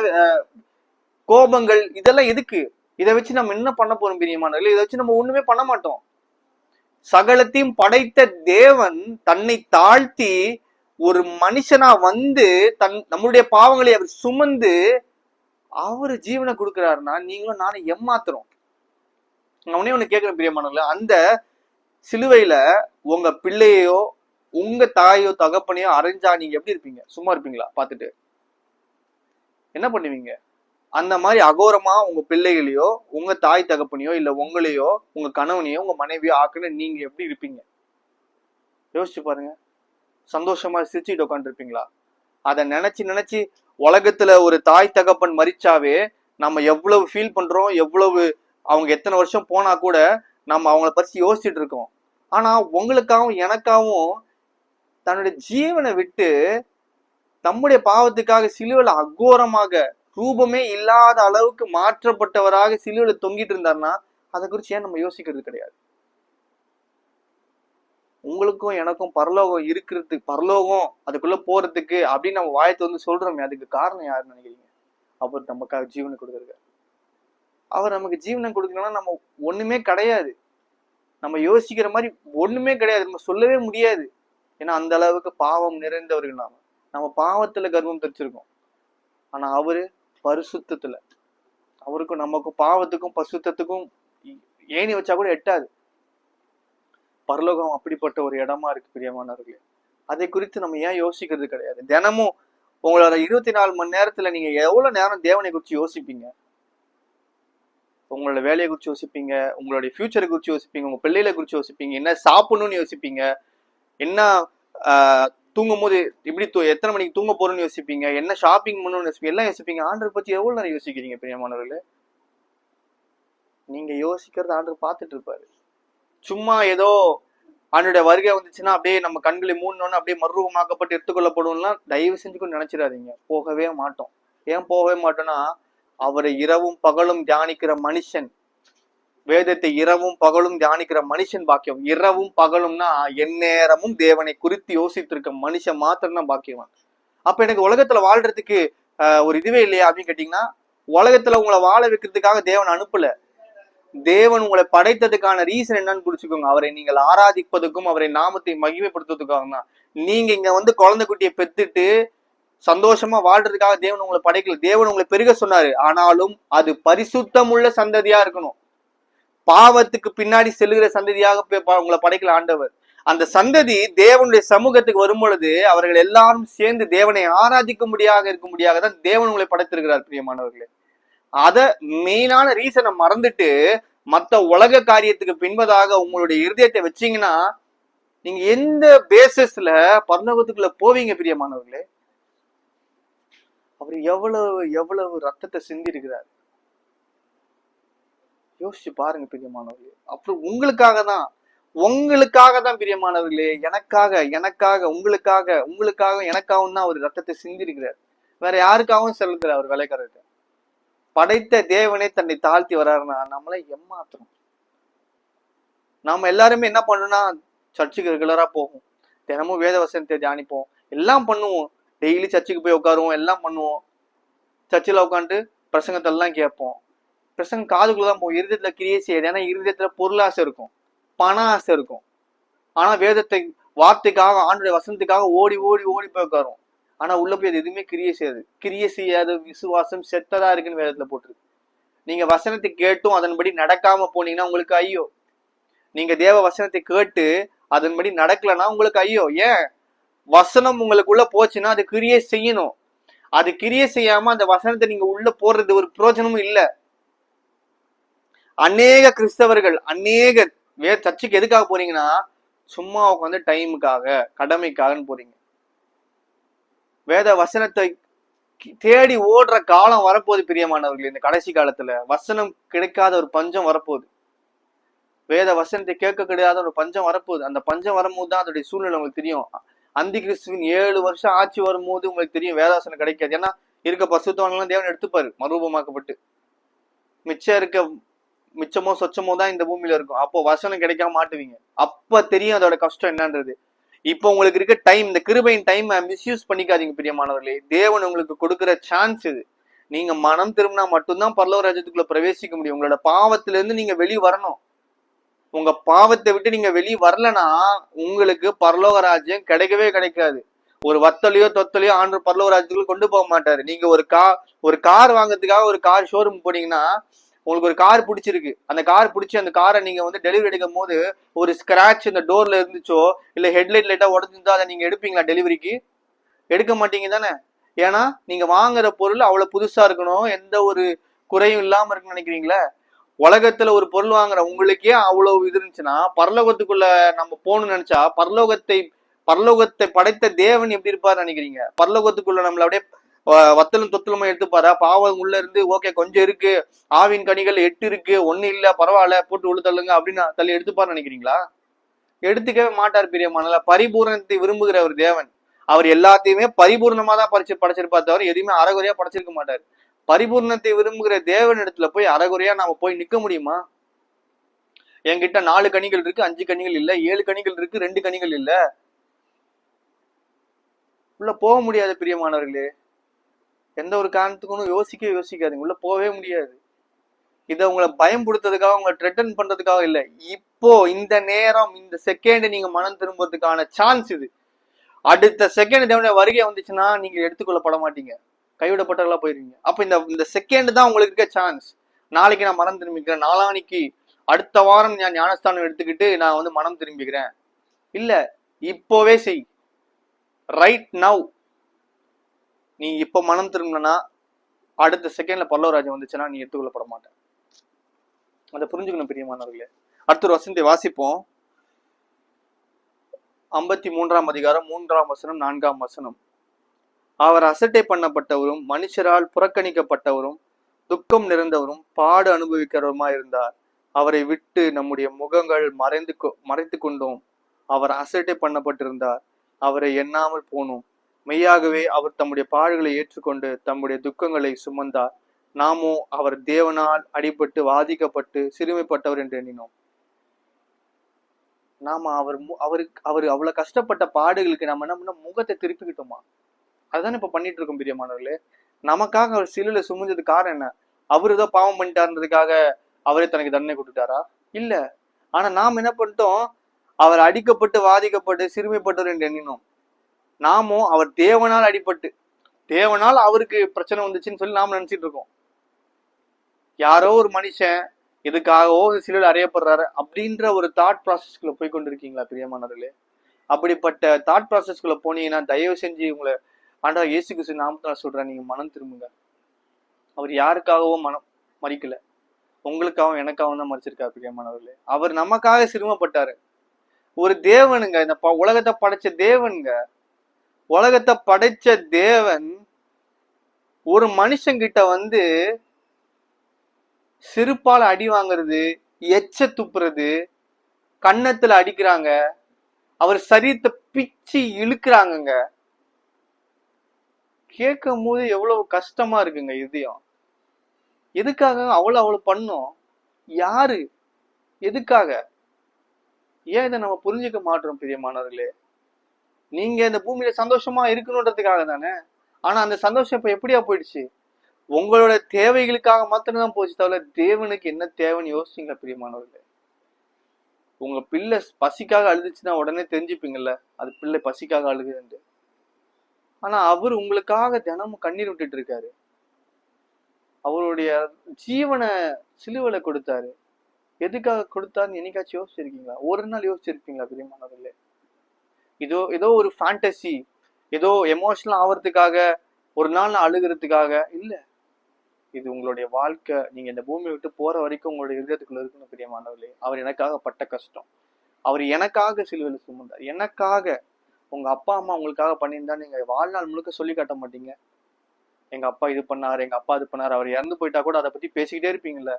கோபங்கள், இதெல்லாம் எதுக்கு? இதை வச்சு நம்ம என்ன பண்ண போறோம் பிரியமானவர்களே? இதை வச்சு நம்ம ஒண்ணுமே பண்ண மாட்டோம். சகலத்தையும் படைத்த தேவன் தன்னை தாழ்த்தி ஒரு மனுஷனா வந்து நம்மளுடைய பாவங்களை அவர் சுமந்து அவரு ஜீவனை கொடுக்கிறாருன்னா நீங்களும் நானும் ஏமாத்துறோம். அவனே ஒண்ணு கேட்கிறேன் பிரியமானவர்களே, அந்த சிலுவையில உங்க பிள்ளையோ உங்க தாயோ தகப்பனையோ அரைஞ்சா நீங்க எப்படி இருப்பீங்க? சும்மா இருப்பீங்களா பார்த்துட்டு? என்ன பண்ணுவீங்க? அந்த மாதிரி அகோரமா உங்க பிள்ளைகளையோ உங்க தாய் தகப்பனையோ இல்ல உங்களையோ உங்க கணவனையோ உங்க மனைவியோ ஆக்குன்னு நீங்க எப்படி இருப்பீங்க? யோசிச்சு பாருங்க. சந்தோஷமா சிரிச்சுட்டு உட்காந்துருப்பீங்களா? அதை நினைச்சு நினைச்சு உலகத்துல ஒரு தாய் தகப்பன் மரிச்சாவே நம்ம எவ்வளவு ஃபீல் பண்றோம், எவ்வளவு அவங்க எத்தனை வருஷம் போனா கூட நம்ம அவங்கள பத்தி யோசிச்சுட்டு இருக்கோம். ஆனா உங்களுக்காகவும் எனக்காகவும் தன்னுடைய ஜீவனை விட்டு நம்முடைய பாவத்துக்காக சிலுவையில அகோரமாக ரூபமே இல்லாத அளவுக்கு மாற்றப்பட்டவராக சிலுவையில தொங்கிட்டு இருந்தாருன்னா அதை குறித்து ஏன் நம்ம யோசிக்கிறது கிடையாது? உங்களுக்கும் எனக்கும் பரலோகம் இருக்கிறதுக்கு, பரலோகம் அதுக்குள்ள போறதுக்கு அப்படின்னு நம்ம வாயத்தை வந்து சொல்றோமே, அதுக்கு காரணம் யாருன்னு நினைக்கிறீங்க? அவர் நமக்காக ஜீவனை கொடுத்துருக்காரு. அவர் நமக்கு ஜீவனை கொடுக்கணும்னா நம்ம ஒண்ணுமே கிடையாது. நம்ம யோசிக்கிற மாதிரி ஒண்ணுமே கிடையாது, நம்ம சொல்லவே முடியாது. ஏன்னா அந்த அளவுக்கு பாவம் நிறைந்தவர்கள் நம்ம பாவத்துல கர்ப்பம் தரிச்சிருக்கோம். ஆனா அவரு பரிசுத்தத்துல, அவருக்கும் நமக்கும் பாவத்துக்கும் பரிசுத்தத்துக்கும் ஏணி வச்சா கூட எட்டாது. பரலோகம் அப்படிப்பட்ட ஒரு இடமா இருக்கு பிரியமானவர்களே. அதை குறித்து நம்ம ஏன் யோசிக்கிறது கிடையாது? தினமும் உங்களோட 24 மணி நேரத்துல நீங்க எவ்வளவு நேரம் தேவனை குறிச்சு யோசிப்பீங்க? உங்களோட வேலையை குறிச்சு யோசிப்பீங்க, உங்களுடைய ஃபியூச்சரை குறிச்சு யோசிப்பீங்க, உங்க பிள்ளைகளை குறிச்சு யோசிப்பீங்க, என்ன சாப்பிடணும்னு யோசிப்பீங்க, என்ன தூங்கும் போது இப்படி எத்தனை மணிக்கு தூங்க போறோம்னு யோசிப்பீங்க, என்ன ஷாப்பிங் பண்ணணும்னு யோசிப்பீங்க, எல்லாம் யோசிப்பீங்க. ஆண்டரை பத்தி எவ்வளவு நேரம் யோசிக்கிறீங்க பிரியமானவர்களே? நீங்க யோசிக்கிறது ஆண்டர் பார்த்துட்டு இருப்பாரு. சும்மா ஏதோ ஆண்டோடைய வருகை வந்துச்சுன்னா அப்படியே நம்ம கண்களை மூடணும்னு அப்படியே மறுரூபமாக்கப்பட்டு எடுத்துக்கொள்ளப்படும்லாம் தயவு செஞ்சுக்கும் நினைச்சிடாதீங்க. போகவே மாட்டோம். ஏன் போகவே மாட்டோம்னா அவரை இரவும் பகலும் தியானிக்கிற மனுஷன், வேதத்தை இரவும் பகலும் தியானிக்கிற மனுஷன் பாக்கியம். இரவும் பகலும்னா எந்நேரமும் தேவனை குறித்து யோசித்திருக்க மனுஷன் மாத்திரம் தான் பாக்கியவான். அப்ப எனக்கு உலகத்துல வாழ்றதுக்கு ஒரு இதுவே இல்லையா அப்படின்னு கேட்டீங்கன்னா, உலகத்துல உங்களை வாழ வைக்கிறதுக்காக தேவன் அனுப்பல. தேவன் உங்களை படைத்ததுக்கான ரீசன் என்னன்னு புரிச்சுக்கோங்க. அவரை நீங்கள் ஆராதிப்பதுக்கும் அவரை நாமத்தை மகிமைப்படுத்துவதுக்காக தான். நீங்க இங்க வந்து குழந்தை குட்டியை பெத்துட்டு சந்தோஷமா வாழ்றதுக்காக தேவன் உங்களை படைக்கல. தேவன் உங்களை பெருக சொன்னாரு. ஆனாலும் அது பரிசுத்தம் உள்ள சந்ததியா இருக்கணும். பாவத்துக்கு பின்னாடி செல்லுகிற சந்ததியாக உங்களை படைக்கல ஆண்டவர். அந்த சந்ததி தேவனுடைய சமூகத்துக்கு வரும் பொழுது அவர்கள் எல்லாரும் சேர்ந்து தேவனை ஆராதிக்கும்படியாக இருக்கும்படியாக தான் தேவன் உங்களை படைத்திருக்கிறார் பிரியமானவர்களே. அத மெயினான ரீசனை மறந்துட்டு மத்த உலக காரியத்துக்கு பின்பதாக உங்களுடைய இருதயத்தை வச்சீங்கன்னா நீங்க எந்த பேசஸ்ல பரலோகத்துக்குள்ள போவீங்க பிரியமானவர்களே? அவர் எவ்வளவு எவ்வளவு ரத்தத்தை சிந்தி இருக்கிறார் யோசிச்சு பாருங்க பிரியமானவர்களே. அப்புறம் உங்களுக்காக தான் பிரியமானவர்களே, எனக்காக உங்களுக்காக எனக்காகவும் தான் அவர் ரத்தத்தை சிந்தி இருக்கிறார். வேற யாருக்காகவும் செலுத்துறார் அவர் வேலைக்காரர்கிட்ட. படைத்த தேவனே தன்னை தாழ்த்தி வர்றாருன்னா நம்மளை ஏமாத்துறோம். நாம எல்லாருமே என்ன பண்ணணும்னா சர்ச்சுக்கு ரெகுலரா போகும், தினமும் வேத வசனத்தை தியானிப்போம், எல்லாம் பண்ணுவோம், டெய்லி சர்ச்சுக்கு போய் உட்காருவோம், எல்லாம் பண்ணுவோம். சர்ச்சில் உட்காந்துட்டு பிரசங்கத்தை எல்லாம் கேட்போம். பிரசங்க காதுக்குள்ளதான் போகும், இருதயத்துல கிரியை செய்யாது. ஏன்னா இருதயத்துல பொருளாசை இருக்கும், பண ஆசை இருக்கும். ஆனா வேதத்தை வார்த்தைக்காக ஆண்டுடைய வசனத்துக்காக ஓடி ஓடி ஓடி போய் உட்காரும். ஆனா உள்ள போய் அது எதுவுமே கிரியை செய்யாது. விசுவாசம் செத்ததா இருக்குன்னு வேதத்துல போட்டிருக்கு. நீங்க வசனத்தை கேட்டும் அதன்படி நடக்காம போனீங்கன்னா உங்களுக்கு ஐயோ. நீங்க தேவ வசனத்தை கேட்டு அதன்படி நடக்கலன்னா உங்களுக்கு ஐயோ. ஏன்? வசனம் உங்களுக்குள்ள போச்சுன்னா அது கிரியை செய்யணும். அது கிரியை செய்யாம அந்த வசனத்தை நீங்க உள்ள போடுறது ஒரு பிரயோஜனமும் இல்லை. அநேக கிறிஸ்தவர்கள் சர்ச்சுக்கு எதுக்காக போறீங்கன்னா சும்மா உட்காந்து டைமுக்காக கடமைக்காகன்னு போறீங்க. வேத வசனத்தை தேடி ஓடுற காலம் வரப்போகுது பிரியமானவர்கள். இந்த கடைசி காலத்துல வசனம் கிடைக்காத ஒரு பஞ்சம் வரப்போகுது. வேத வசனத்தை கேட்க கிடையாத ஒரு பஞ்சம் வரப்போகுது. அந்த பஞ்சம் வரும்போது தான் அதோடைய சூழ்நிலை உங்களுக்கு தெரியும். அந்தி கிறிஸ்துவின் 7 வருஷம் ஆட்சி வரும்போது உங்களுக்கு தெரியும் வேதாசனம் கிடைக்காது. ஏன்னா இருக்க பசுத்தவன்லாம் தேவன் எடுத்துப்பாரு மறுரூபமாக்கப்பட்டு. மிச்சம் இருக்க மிச்சமோ சொச்சமோ தான் இந்த பூமியில இருக்கும். அப்போ வசனம் கிடைக்காம மாட்டுவீங்க. அப்ப தெரியும் அதோட கஷ்டம் என்னன்றது. இப்போ உங்களுக்கு இருக்க டைம், இந்த கிருபையின் டைம் மிஸ்யூஸ் பண்ணிக்காதீங்க பிரியமானவர்களே. தேவன் உங்களுக்கு கொடுக்குற சான்ஸ் இது. நீங்க மனம் திரும்பினா மட்டும்தான் பரலோக ராஜ்யத்துக்குள்ள பிரவேசிக்க முடியும். உங்களோட பாவத்துல இருந்து நீங்க வெளியே வரணும். உங்க பாவத்தை விட்டு நீங்க வெளியே வரலன்னா உங்களுக்கு பரலோக ராஜ்யம் கிடைக்கவே கிடைக்காது. ஒரு வத்தலையோ தொத்தலையோ ஆண்டு பரலோக ராஜ்யத்துக்குள்ள கொண்டு போக மாட்டாரு. நீங்க ஒரு கார் வாங்குறதுக்காக ஒரு கார் ஷோரூம் போனீங்கன்னா உங்களுக்கு ஒரு கார் பிடிச்சிருக்கு. அந்த கார் பிடிச்சி அந்த காரை நீங்க வந்து டெலிவரி எடுக்கும் போது ஒரு ஸ்கிராட்ச் இந்த டோர்ல இருந்துச்சோ இல்ல ஹெட்லைட் லைட்டா உடஞ்சிருந்தா அதை நீங்க எடுப்பீங்களா? டெலிவரிக்கு எடுக்க மாட்டீங்க தானே. ஏன்னா நீங்க வாங்குற பொருள் அவ்வளவு புதுசா இருக்கணும், எந்த ஒரு குறையும் இல்லாம இருக்குன்னு நினைக்கிறீங்களா? உலகத்துல ஒரு பொருள் வாங்குற உங்களுக்கே அவ்வளவு இது இருந்துச்சுன்னா பரலோகத்துக்குள்ள நம்ம போகணும்னு நினைச்சா பரலோகத்தை படைத்த தேவன் எப்படி இருப்பாரு நினைக்கிறீங்க? பரலோகத்துக்குள்ள நம்மள அப்படியே வத்தலும் தொத்தலுமா எடுத்துப்பாரா? பாவம் உள்ள இருந்து ஓகே கொஞ்சம் இருக்கு, ஆவின் கனிகள் 8 இருக்கு, 1 இல்ல பரவாயில்ல போட்டு உழுத்தல்லுங்க அப்படின்னு தள்ளி எடுத்துப்பாரு நினைக்கிறீங்களா? எடுத்துக்கவே மாட்டார் பிரியமானல. பரிபூரணத்தை விரும்புகிற ஒரு தேவன். அவர் எல்லாத்தையுமே பரிபூர்ணமா தான் படைச்சிருப்பா தவிர எதையுமே அறகுறையா படைச்சிருக்க மாட்டார். பரிபூர்ணத்தை விரும்புகிற தேவன் இடத்துல போய் அறகுறையா நாம போய் நிக்க முடியுமா? என்கிட்ட 4 கனிகள் இருக்கு, 5 கனிகள் இல்ல, 7 கனிகள் இருக்கு, 2 கனிகள் இல்ல, உள்ள போக முடியாது பிரியமானவர்களே. எந்த ஒரு காரணத்துக்கும் யோசிக்காதீங்க, உள்ள போகவே முடியாது. இதை உங்களை பயன்படுத்துறதுக்காக, உங்களை த்ரெட்டன் பண்றதுக்காக இல்ல. இப்போ இந்த நேரம், இந்த செகண்ட் நீங்க மனம் திரும்புறதுக்கான சான்ஸ் இது. அடுத்த செகண்ட் தேவனுடைய வருகை வந்துச்சுன்னா நீங்க எடுத்துக்கொள்ளப்பட மாட்டீங்க, கைவிடப்பட்டவர்களா போயிருவீங்க. அப்ப இந்த செகண்ட் தான் உங்களுக்கு இருக்க சான்ஸ். நாளைக்கு நான் மனம் திரும்பிக்கிறேன், நாளானிக்கு அடுத்த வாரம் நான் ஞானஸ்தானம் எடுத்துக்கிட்டு நான் வந்து மனம் திரும்பிக்கிறேன் இல்ல. இப்போவே செய், ரைட் நவ். நீ இப்ப மனம் திரும்பினா அடுத்த செகண்ட்ல பரலோகராஜ்யம் வந்துச்சுன்னா நீ எடுத்துக்கொள்ளப்பட மாட்டேன். அதை புரிஞ்சுக்கணும் பிரியமானவர்களே. அடுத்த ஒரு வசனத்தை வாசிப்போம். 53ஆம் அதிகாரம் 3ஆம் வசனம் 4ஆம் வசனம். அவர் அசட்டை பண்ணப்பட்டவரும் மனுஷரால் புறக்கணிக்கப்பட்டவரும் துக்கம் நிறைந்தவரும் பாடு அனுபவிக்கிறவருமாய் இருந்தார். அவரை விட்டு நம்முடைய முகங்கள் மறைத்து கொண்டோம். அவர் அசட்டை பண்ணப்பட்டிருந்தார், அவரை எண்ணாமல் போனோம். மெய்யாகவே அவர் தம்முடைய பாடுகளை ஏற்றுக்கொண்டு தம்முடைய துக்கங்களை சுமந்தார். நாமோ அவர் தேவனால் அடிபட்டு வாதிக்கப்பட்டு சிறுமைப்பட்டவர் என்று எண்ணினோம். நாம அவரு அவ்வளவு கஷ்டப்பட்ட பாடுகளுக்கு நம்ம என்ன பண்ண, முகத்தை திருப்பிக்கிட்டோமா? அதுதானே இப்ப பண்ணிட்டு இருக்கோம் பிரியமானவர்களே. நமக்காக அவர் சிலுவையில சுமந்தது காரணம் என்ன? அவரு ஏதோ பாவம் பண்ணிட்டாருன்றதுக்காக அவரே தனக்கு தண்டனை கொடுத்துட்டாரா? இல்ல. ஆனா நாம் என்ன பண்ணிட்டோம்? அவர் அடிக்கப்பட்டு வாதிக்கப்பட்டு சிறுமைப்பட்டவர் என்று எண்ணினோம். நாமும் அவர் தேவனால் அடிபட்டு, தேவனால் அவருக்கு பிரச்சனை வந்துச்சுன்னு சொல்லி நாம நினைச்சிட்டு இருக்கோம். யாரோ ஒரு மனுஷன் இதுக்காகவோ சிலர் அறியப்படுறாரு அப்படின்ற ஒரு தாட் ப்ராசஸ்குள்ள போய் கொண்டு இருக்கீங்களா பிரியமானவர்களே? அப்படிப்பட்ட தாட் ப்ராசஸ்குள்ள போனீங்கன்னா தயவு செஞ்சு உங்களை ஆண்டவர் இயேசு கிறிஸ்து நாமத்தால சொல்றேன், நீங்க மனம் திரும்புங்க. அவர் யாருக்காகவும் மனம் மறிக்கல, உங்களுக்காகவும் எனக்காகவும் தான் மறிச்சிருக்காரு பிரியமானவர்களே. அவர் நமக்காக சிறுமப்பட்டாரு. ஒரு தேவனுங்க, இந்த உலகத்தை படைச்ச தேவனுங்க. உலகத்தை படைச்ச தேவன் ஒரு மனுஷங்கிட்ட வந்து சிறுப்பால அடி வாங்குறது, எச்ச துப்புறது, கன்னத்துல அடிக்கிறாங்க, அவர் சரீரத்தை பிச்சு இழுக்கிறாங்க. கேட்கும் போது எவ்வளவு கஷ்டமா இருக்குங்க இதயம். எதுக்காக அவ்வளவு பண்ணும்? யாரு? எதுக்காக? ஏன் இதை நம்ம புரிஞ்சுக்க மாட்டோம் பிரியமானவர்களே? நீங்க இந்த பூமியில சந்தோஷமா இருக்கணுன்றதுக்காக தானே. ஆனா அந்த சந்தோஷம் இப்ப எப்படியா போயிடுச்சு? உங்களோட தேவைகளுக்காக மாத்திரம்தான் போச்சு தவிர தேவனுக்கு என்ன தேவைன்னு யோசிச்சீங்களா பிரியமானவர்களே? உங்க பிள்ளை பசிக்காக அழுதுச்சுன்னா உடனே தெரிஞ்சுப்பீங்கல்ல அது பிள்ளை பசிக்காக அழுகுது. ஆனா அவர் உங்களுக்காக தினமும் கண்ணீர் விட்டுட்டு இருக்காரு. அவருடைய ஜீவனை சிலுவையில கொடுத்தாரு. எதுக்காக கொடுத்தாருன்னு என்னைக்காச்சும் யோசிச்சிருக்கீங்களா? ஒரு நாள் யோசிச்சிருப்பீங்களா பிரியமானவர்களே? ஏதோ ஒரு ஃபேண்டசி, ஏதோ எமோஷனல் ஆவறதுக்காக, ஒரு நாள் அழுகிறதுக்காக இல்ல. இது உங்களுடைய வாழ்க்கை. நீங்க இந்த பூமியை விட்டு போற வரைக்கும் உங்களுடைய இதயத்துக்குள்ள இருக்கணும் பிரியமானவர்களே. அவர் எனக்காக பட்ட கஷ்டம், அவர் எனக்காக சிலுவையில சுமந்தார். எனக்காக. உங்க அப்பா அம்மா உங்களுக்காக பண்ணியிருந்தா நீங்க வாழ்நாள் முழுக்க சொல்லி காட்ட மாட்டீங்க. எங்க அப்பா இது பண்ணாரு, எங்க அப்பா இது பண்ணாரு. அவர் இறந்து போயிட்டா கூட அதை பத்தி பேசிக்கிட்டே இருப்பீங்கல்ல.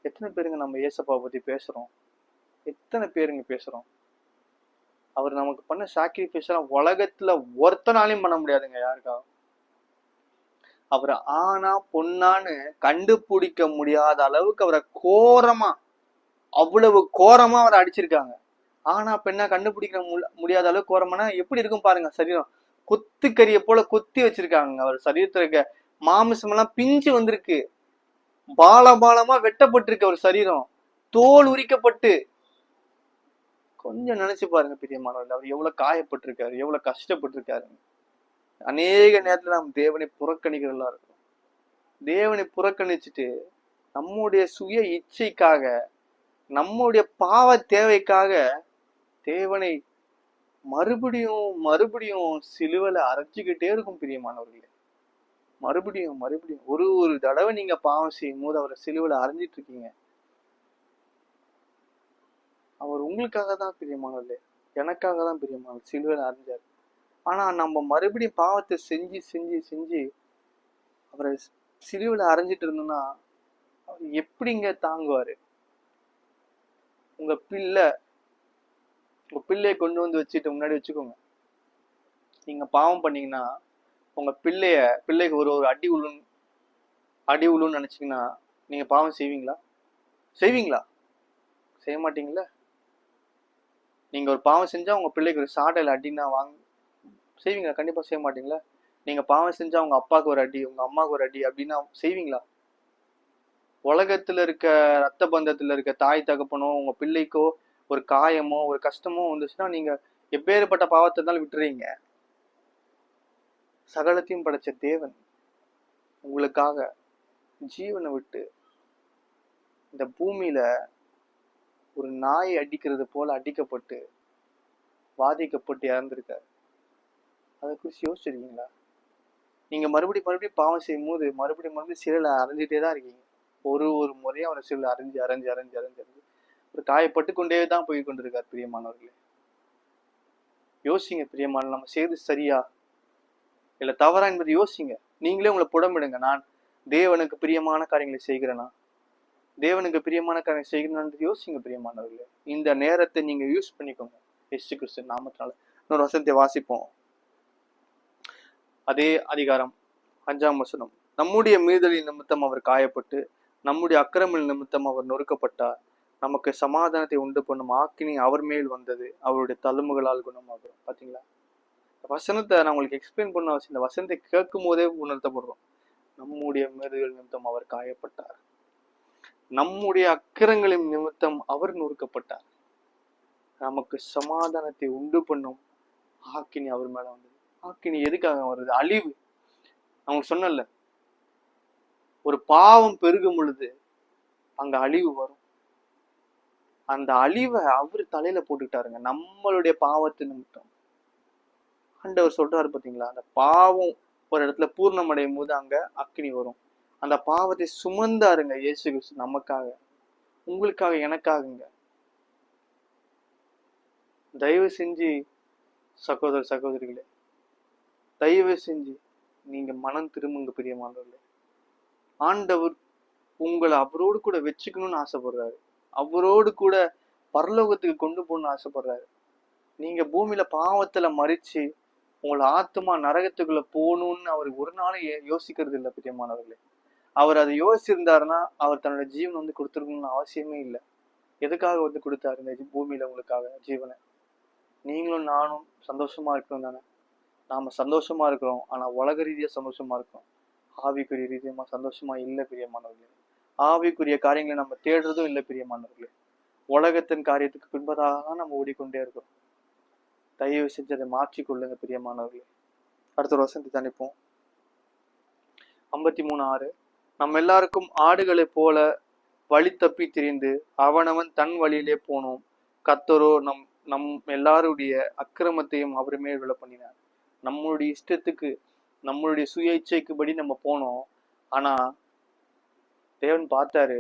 எத்தனை பேருங்க நம்ம ஏசப்பாவை பத்தி பேசுறோம்? எத்தனை பேருங்க பேசுறோம்? அவர் நமக்கு பண்ண சாக்ரிஃபைஸ் எல்லாம் உலகத்துல ஒருத்தனாலையும் பண்ண முடியாதுங்க யாருக்காகவும். அவரை ஆனா பொண்ணான்னு கண்டுபிடிக்க முடியாத அளவுக்கு அவரை கோரமா, அவ்வளவு கோரமா அவரை அடிச்சிருக்காங்க. ஆனா பெண்ணா கண்டுபிடிக்க முடியாத அளவுக்கு கோரமானா எப்படி இருக்கும் பாருங்க. சரீரம் கொத்துக்கறியை போல கொத்தி வச்சிருக்காங்க. அவர் சரீரத்துல இருக்க மாமிசம் எல்லாம் பிஞ்சு வந்திருக்கு, பாலமா வெட்டப்பட்டிருக்கு. அவர் சரீரம் தோல் உரிக்கப்பட்டு. கொஞ்சம் நினைச்சு பாருங்க பிரியமானவர்கள், அவர் எவ்வளவு காயப்பட்டிருக்காரு, எவ்வளவு கஷ்டப்பட்டிருக்காரு. அநேக நேரத்துல நாம் தேவனை புறக்கணிக்கிறதா இருக்கும். தேவனை புறக்கணிச்சுட்டு நம்முடைய சுய இச்சைக்காக, நம்முடைய பாவ தேவைக்காக தேவனை மறுபடியும் மறுபடியும் சிலுவையில அரைச்சுக்கிட்டே இருக்கும் பிரியமானவர்களே. மறுபடியும் மறுபடியும் ஒரு தடவை நீங்க பாவம் செய்யும் போது அவரை சிலுவையில அரைஞ்சிட்டு இருக்கீங்க. அவர் உங்களுக்காக தான் பிரியமானவர்களே, எனக்காக தான் பிரியமானவர் சிலுவையில அரைஞ்சார். ஆனா நம்ம மறுபடியும் பாவத்தை செஞ்சு செஞ்சு செஞ்சு அவரை சிலுவையில அரைஞ்சிட்டு இருந்தோம்னா அவர் எப்படிங்க தாங்குவாரு? உங்க பிள்ளைய கொண்டு வந்து வச்சுட்டு முன்னாடி வச்சுக்கோங்க. நீங்க பாவம் பண்ணீங்கன்னா உங்க பிள்ளைக்கு ஒரு அடி உழுன்னு நினைச்சீங்கன்னா நீங்க பாவம் செய்வீங்களா? செய்ய மாட்டீங்களா? நீங்க ஒரு பாவம் செஞ்சா உங்க பிள்ளைக்கு ஒரு சாட்டையில அடின்னா செய்வீங்களா? கண்டிப்பா செய்ய மாட்டீங்களா? நீங்க பாவம் செஞ்சா உங்க அப்பாவுக்கு ஒரு அடி, உங்க அம்மாவுக்கு ஒரு அடி அப்படின்னா செய்வீங்களா? உலகத்துல இருக்க ரத்த பந்தத்துல இருக்க தாய் தகப்பனோ உங்க பிள்ளைக்கோ ஒரு காயமோ ஒரு கஷ்டமோ வந்துச்சுன்னா நீங்க எப்பேற்பட்ட பாவத்தை இருந்தாலும் விட்டுறீங்க. சகலத்தையும் படைச்ச தேவன் உங்களுக்காக ஜீவனை விட்டு இந்த பூமியில ஒரு நாய் அடிக்கிறது போல அடிக்கப்பட்டு பாதிக்கப்பட்டு இறந்திருக்காரு. அதை குறித்து யோசிச்சிருக்கீங்களா? நீங்க மறுபடியும் பாவம் செய்யும் போது மறுபடியும் சிறையில அரைஞ்சிட்டே தான் இருக்கீங்க. ஒரு முறையும் அவரை சிறையில அரைஞ்சு ஒரு காயப்பட்டு கொண்டே தான் போய் கொண்டிருக்கார். பிரியமானவர்களே, யோசிங்க பிரியமான, நம்ம செய்து சரியா இல்ல தவறா என்பதை யோசிங்க. நீங்களே உங்களை புடமிடுங்க. நான் தேவனுக்கு பிரியமான காரியங்களை செய்கிறேனா, தேவனுக்கு பிரியமான காரியங்களை செய்கிறேன்னு யோசிங்க பிரியமானவர்களே. இந்த நேரத்தை நீங்க யூஸ் பண்ணிக்கோங்க இயேசு கிறிஸ்து நாமத்தினால. இன்னொரு வசனத்தை வாசிப்போம். அதே அதிகாரம் 5ஆம் வசனம். நம்முடைய மீறுதலின் நிமித்தம் அவர் காயப்பட்டு நம்முடைய அக்கிரமங்களின் நிமித்தம் அவர் நொறுக்கப்பட்டார். நமக்கு சமாதானத்தை உண்டு பண்ணும் ஆக்கினி அவர் மேல் வந்தது, அவருடைய தழும்புகளால் குணமாகும். பாத்தீங்களா? வசனத்தை நான் உங்களுக்கு எக்ஸ்பிளைன் பண்ண அவசியம். இந்த வசனத்தை கேட்கும் போதே உணர்த்தப்படுறோம். நம்முடைய மீறுதல் நிமித்தம் அவர் காயப்பட்டார், நம்முடைய அக்கிரங்களின் நிமித்தம் அவர் நொறுக்கப்பட்டார், நமக்கு சமாதானத்தை உண்டு பண்ணும் ஆக்கினி அவர் மேல வந்தது. ஆக்கினி எதுக்காக வருது? அழிவு. அவங்க சொன்னல, ஒரு பாவம் பெருகும் பொழுது அங்க அழிவு வரும். அந்த அழிவை அவரு தலையில போட்டுக்கிட்டாருங்க, நம்மளுடைய பாவத்து நிமித்தம். ஆண்டவர் சொல்றாரு பாத்தீங்களா, அந்த பாவம் ஒரு இடத்துல பூர்ணம் அடையும் போது அங்க அக்கினி வரும். அந்த பாவத்தை சுமந்தாருங்க இயேசு கிறிஸ்து நமக்காக, உங்களுக்காக, எனக்காகங்க. தயவு செஞ்சு சகோதர சகோதரிகளே, தயவு செஞ்சு நீங்க மனம் திரும்புங்க பிரியமானவர்களே. ஆண்டவர் உங்களை அவரோடு கூட வச்சுக்கணும்னு ஆசைப்படுறாரு, அவரோடு கூட பரலோகத்துக்கு கொண்டு போகணும்னு ஆசைப்படுறாரு. நீங்க பூமியில பாவத்துல மறிச்சு உங்களை ஆத்மா நரகத்துக்குள்ள போகணும்னு அவர் ஒரு நாளும் யோசிக்கிறது இல்லை பிரியமானவர்களே. அவர் அதை யோசிச்சிருந்தாருன்னா அவர் தன்னோட ஜீவன் கொடுத்துருக்கணும்னு அவசியமே இல்லை. எதுக்காக கொடுத்தாரு இந்த பூமியில உங்களுக்காக ஜீவனை? நீங்களும் நானும் சந்தோஷமா இருக்கணும் தானே? நாம சந்தோஷமா இருக்கிறோம், ஆனா உலக ரீதியா சந்தோஷமா இருக்கிறோம், ஆவிக்குரிய ரீதியமா சந்தோஷமா இல்லை பிரியமானவர்களே. ஆவிக்குரிய காரியங்களை நம்ம தேடுறதும் இல்லை பிரியமானவர்களே. உலகத்தின் காரியத்துக்கு பின்பதாக நம்ம ஓடிக்கொண்டே இருக்கிறோம். தயவு செஞ்சு அதை மாற்றிக்கொள்ளுங்க பிரியமானவர்களே. அடுத்த வசனத்தை தனிப்போம். 53:6. நம்ம எல்லாருக்கும் ஆடுகளை போல வழி தப்பி திரிந்து அவனவன் தன் வழியிலே போனோம், கர்த்தரோ நம் எல்லாருடைய அக்கிரமத்தையும் அவர் மேல் விழ பண்ணினார். நம்மளுடைய இஷ்டத்துக்கு, நம்மளுடைய சுய இச்சைக்குபடி நம்ம போனோம். ஆனா தேவன் பார்த்தாரு,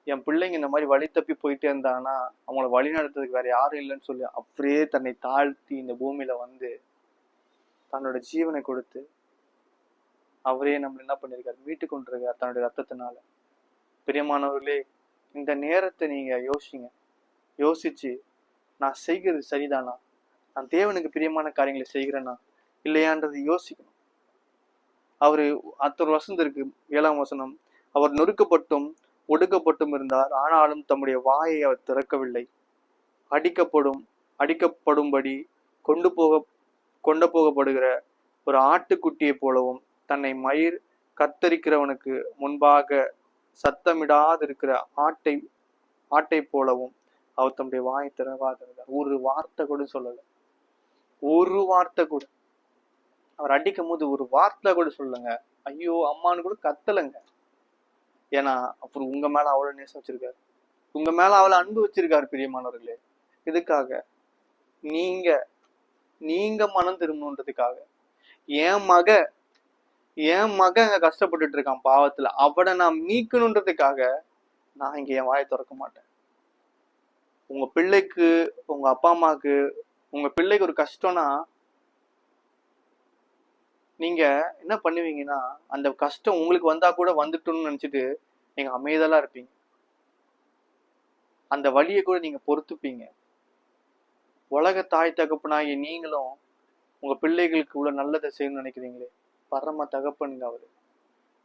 என் பிள்ளைங்க இந்த மாதிரி வழி தப்பி போயிட்டே இருந்தாங்கன்னா அவங்கள வழி நடத்துறதுக்கு வேற யாரும் இல்லைன்னு சொல்லி அப்படியே தன்னை தாழ்த்தி இந்த பூமியில வந்து தன்னோட ஜீவனை கொடுத்து அவரே நம்ம என்ன பண்ணிருக்காரு, மீட்டு கொண்டிருக்காரு தன்னுடைய ரத்தத்தினால. பிரியமானவர்களே, இந்த நேரத்தை நீங்க யோசிங்க. யோசிச்சு நான் செய்கிறது சரிதானா, நான் தேவனுக்கு பிரியமான காரியங்களை செய்கிறேன்னா இல்லையான்றது யோசிக்கணும். அவரு அத்தொரு வசனம் இருக்கு, 7ஆம் வசனம். அவர் நொறுக்கப்பட்டும் ஒடுக்கப்பட்டும் இருந்தார், ஆனாலும் தம்முடைய வாயை அவர் திறக்கவில்லை. அடிக்கப்படும்படி கொண்டு போகப்படுகிற ஒரு ஆட்டுக்குட்டியை போலவும், தன்னை மயிர் கத்தரிக்கிறவனுக்கு முன்பாக சத்தமிடாதிருக்கிற ஆட்டை போலவும் அவர் தம்முடைய வாயை திறவாதிருந்தார். ஒரு வார்த்தை கூட சொல்லல, ஒரு வார்த்தை கூட. அவர் அடிக்கும் போது ஒரு வார்த்தை கூட சொல்லுங்க, ஐயோ அம்மானு கூட கத்தலைங்க. ஏன்னா அப்புறம் உங்க மேல அவ்வளவு நேசம் வச்சிருக்காரு, உங்க மேல அவ்வளவு அன்பு வச்சிருக்காரு பிரியமானவர்களே. இதுக்காக நீங்க மனம் திரும்பணுன்றதுக்காக என் மகன் அங்க கஷ்டப்பட்டுட்டு இருக்கான் பாவத்துல, அவனை நான் மீட்கணுன்றதுக்காக நான் இங்க என் வாயை திறக்க மாட்டேன். உங்க பிள்ளைக்கு, உங்க அப்பா அம்மாக்கு, உங்க பிள்ளைக்கு ஒரு கஷ்டம்னா நீங்க என்ன பண்ணுவீங்கன்னா, அந்த கஷ்டம் உங்களுக்கு வந்தா கூட வந்துட்டோம்னு நினைச்சிட்டு நீங்க அமைதலா இருப்பீங்க. அந்த வலியை கூட நீங்க பொறுத்துப்பீங்க. உலக தாய் தகப்பனாகி நீங்களும் உங்க பிள்ளைகளுக்கு உள்ள நல்லதை செய்யணும்னு நினைக்கிறீங்களே, பரம தகப்பனுங்க அவரு.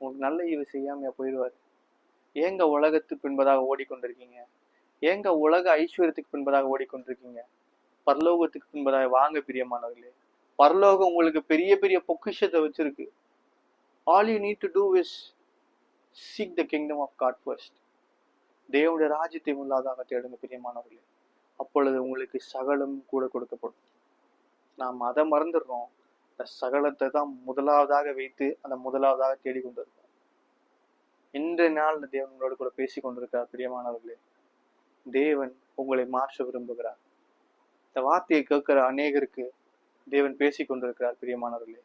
உங்களுக்கு நல்ல இது செய்யாமையா போயிடுவாரு. ஏங்க உலகத்துக்கு பின்பதாக ஓடிக்கொண்டிருக்கீங்க? ஏங்க உலக ஐஸ்வர்யத்துக்கு பின்பதாக ஓடிக்கொண்டிருக்கீங்க? பரலோகத்துக்கு பின்பதாக வாங்க பிரியமானவர்களே. பரலோகம் உங்களுக்கு பெரிய பெரிய பொக்கிஷத்தை வச்சிருக்கு. All you need to do is seek the kingdom of God first. தேவனுடைய ராஜ்யத்தை முதலாவதாக தேடுங்க பிரியமானவர்களே. அப்பொழுது உங்களுக்கு சகலம் கூட கொடுக்கப்படும். நாம் அதை மறந்துடுறோம். இந்த சகலத்தை தான் முதலாவதாக வைத்து அந்த முதலாவதாக தேடிக்கொண்டிருக்கோம். இன்றைய நாள் தேவன் உங்களோடு கூட பேசி கொண்டிருக்கிறார் பிரியமானவர்களே. தேவன் உங்களை மாற்ற விரும்புகிறார். இந்த வார்த்தையை கேட்கிற அநேகருக்கு தேவன் பேசி கொண்டிருக்கிறார் பிரியமானவர்களே.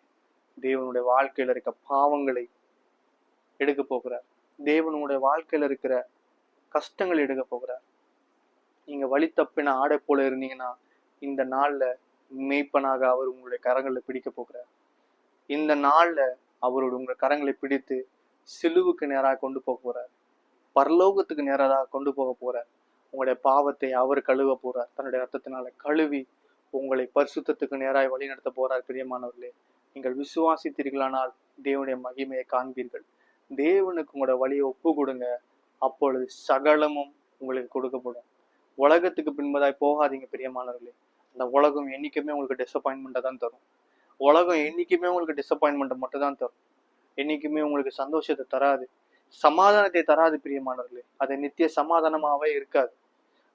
தேவனுடைய வாழ்க்கையில இருக்க பாவங்களை எடுக்க போகிறார். தேவனுடைய வாழ்க்கையில இருக்கிற கஷ்டங்களை எடுக்க போகிறார். நீங்க வழி தப்பின ஆடை போல இருந்தீங்கன்னா, இந்த நாள்ல மேய்ப்பனாக அவர் உங்களுடைய கரங்களை பிடிக்க போகிறார். இந்த நாள்ல அவரோட உங்க கரங்களை பிடித்து சிலுவுக்கு நேராக கொண்டு போக போறார். பரலோகத்துக்கு நேராக கொண்டு போக போறார். உங்களுடைய பாவத்தை அவர் கழுவ போறார். தன்னுடைய ரத்தத்தினால கழுவி உங்களை பரிசுத்தத்துக்கு நேராக வழி நடத்த போறார் பிரியமானவர்களே. நீங்கள் விசுவாசித்தீர்களானால் தேவனுடைய மகிமையை காண்பீர்கள். தேவனுக்கு உங்களோட வழியை ஒப்பு கொடுங்க. அப்பொழுது சகலமும் உங்களுக்கு கொடுக்கப்படும். உலகத்துக்கு பின்பதாய் போகாதீங்க பிரியமானவர்களே. அந்த உலகம் என்னைக்குமே உங்களுக்கு டிசப்பாயின்மெண்ட்டை தான் தரும். உலகம் என்னைக்குமே உங்களுக்கு டிசப்பாயின்மெண்ட்டை மட்டும் தான் தரும். என்னைக்குமே உங்களுக்கு சந்தோஷத்தை தராது, சமாதானத்தை தராது பிரியமானவர்களே. அது நித்திய சமாதானமாவே இருக்காது.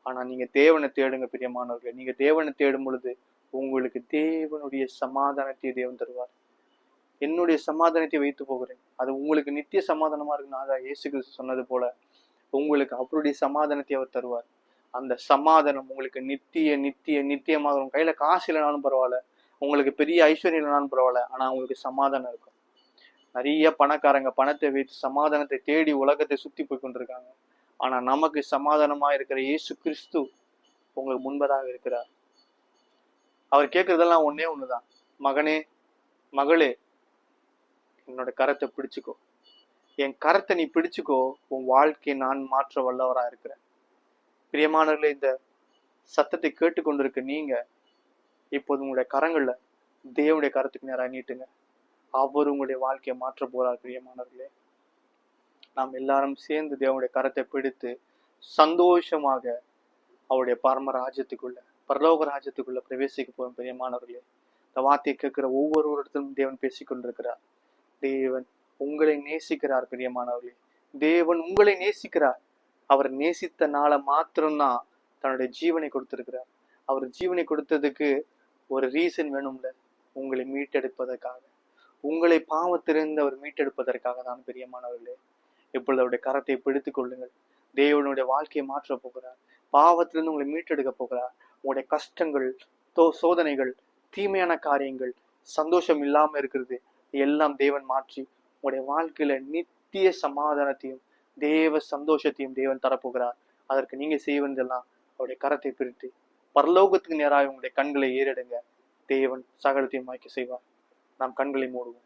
ஆனா நீங்க தேவனை தேடுங்க பிரியமானவர்களே. நீங்க தேவனை தேடும் பொழுது உங்களுக்கு தேவனுடைய சமாதானத்தை தேவன் தருவார். என்னுடைய சமாதானத்தை வைத்து போகிறேன், அது உங்களுக்கு நித்திய சமாதானமா இருக்குன்னு இயேசு கிறிஸ்து சொன்னது போல உங்களுக்கு அவருடைய சமாதானத்தை அவர் தருவார். அந்த சமாதானம் உங்களுக்கு நித்தியமாக உங்க கையில காசு இல்லைனாலும் பரவாயில்ல, உங்களுக்கு பெரிய ஐஸ்வர்யம் இல்லைனாலும் பரவாயில்ல, ஆனா உங்களுக்கு சமாதானம் இருக்கும். நிறைய பணக்காரங்க பணத்தை வைத்து சமாதானத்தை தேடி உலகத்தை சுத்தி போய் கொண்டிருக்காங்க. ஆனா நமக்கு சமாதானமா இருக்கிற இயேசு கிறிஸ்து உங்களுக்கு முன்பதாக இருக்கிறார். அவர் கேட்கறதெல்லாம் ஒன்னே ஒண்ணுதான், மகனே மகளே என்னோட கரத்தை பிடிச்சுக்கோ, என் கரத்தை நீ பிடிச்சுக்கோ, உன் வாழ்க்கையை நான் மாற்ற வல்லவரா இருக்கிறேன். பிரியமானவர்களே, இந்த சத்தத்தை கேட்டுக்கொண்டிருக்க நீங்க இப்போது உங்களுடைய கரங்கள்ல தேவனுடைய கரத்துக்கு நேராக நீட்டுங்க. அவர் உங்களுடைய வாழ்க்கையை மாற்ற போறார் பிரியமானவர்களே. நாம் எல்லாரும் சேர்ந்து தேவனுடைய கரத்தை பிடித்து சந்தோஷமாக அவருடைய பரம ராஜ்யத்துக்குள்ள, பரலோக ராஜ்யத்துக்குள்ள பிரவேசிக்க போறோம் பிரியமானவர்களே. இந்த வார்த்தையை கேட்கிற ஒவ்வொருவரிடத்திலும் தேவன் பேசிக்கொண்டிருக்கிறார். தேவன் உங்களை நேசிக்கிறார் பிரியமானவர்களே. தேவன் உங்களை நேசிக்கிறார். அவர் நேசித்த நாளை மாத்திரம்தான் தன்னுடைய ஜீவனை கொடுத்திருக்கிறார். அவர் ஜீவனை கொடுத்ததுக்கு ஒரு ரீசன் வேணும்ல, உங்களை மீட்டெடுப்பதற்காக, உங்களை பாவத்திலிருந்து அவர் மீட்டெடுப்பதற்காக தான் பிரியமானவர்களே. இப்பொழுது அவருடைய கரத்தை பிடித்துக் கொள்ளுங்கள். தேவனுடைய வாழ்க்கையை மாற்ற போகிறார். பாவத்திலிருந்து உங்களை மீட்டெடுக்க போகிறார். உங்களுடைய கஷ்டங்கள், சோதனைகள், தீமையான காரியங்கள், சந்தோஷம் இல்லாம இருக்கிறது எல்லாம் தேவன் மாற்றி உங்களுடைய வாழ்க்கையில நித்திய சமாதானத்தையும் தேவ சந்தோஷத்தையும் தேவன் தரப்போகிறார். அதற்கு நீங்க செய்ய வேண்டியதெல்லாம் அவருடைய கரத்தை பிரித்து பரலோகத்துக்கு நேராக உங்களுடைய கண்களை ஏறிடுங்க. தேவன் சகலத்தையும் வாய்க்க செய்வார். நாம் கண்களை மூடுவோம்.